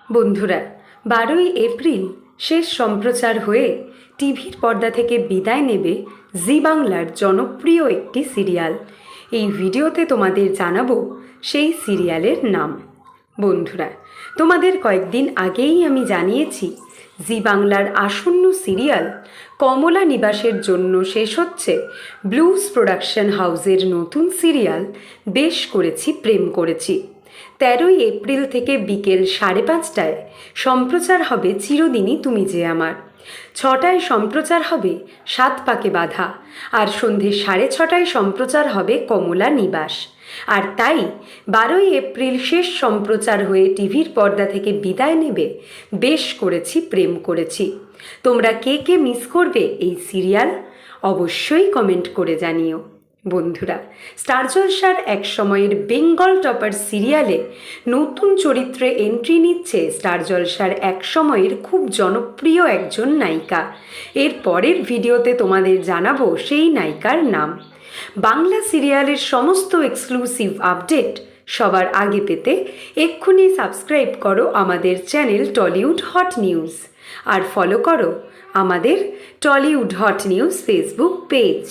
বন্ধুরা, 12ই এপ্রিল শেষ সম্প্রচার হয়ে টিভির পর্দা থেকে বিদায় নেবে জি বাংলার জনপ্রিয় একটি সিরিয়াল। এই ভিডিওতে তোমাদের জানাবো সেই সিরিয়ালের নাম। বন্ধুরা, তোমাদের কয়েকদিন আগেই আমি জানিয়েছি জি বাংলার আসন্ন সিরিয়াল কমলা নিবাসের জন্য শেষ হচ্ছে ব্লুজ প্রোডাকশন হাউসের নতুন সিরিয়াল বেশ করেছি প্রেম করেছি। 13ই এপ্রিল থেকে বিকেল 5:30টায় সম্প্রচার হবে চিরদিনই তুমি যে আমার। 6টায় সম্প্রচার হবে 7 পাকে বাঁধা, আর সন্ধে 6:30টায় সম্প্রচার হবে কমলা নিবাস। আর তাই 12ই এপ্রিল শেষ সম্প্রচার হয়ে টিভির পর্দা থেকে বিদায় নেবে বেশ করেছি প্রেম করেছি। তোমরা কে কে মিস করবে এই সিরিয়াল অবশ্যই কমেন্ট করে জানিও। বন্ধুরা, স্টার জলসার এক সময়ের বেঙ্গল টপার সিরিয়ালে নতুন চরিত্রে এন্ট্রি নিচ্ছে স্টার জলসার এক সময়ের খুব জনপ্রিয় একজন নায়িকা। এর পরের ভিডিওতে তোমাদের জানাবো সেই নায়িকার নাম। বাংলা সিরিয়ালের সমস্ত এক্সক্লুসিভ আপডেট সবার আগে পেতে এক্ষুনি সাবস্ক্রাইব করো আমাদের চ্যানেল টলিউড হট নিউজ, আর ফলো করো আমাদের Tollywood hot news Facebook page.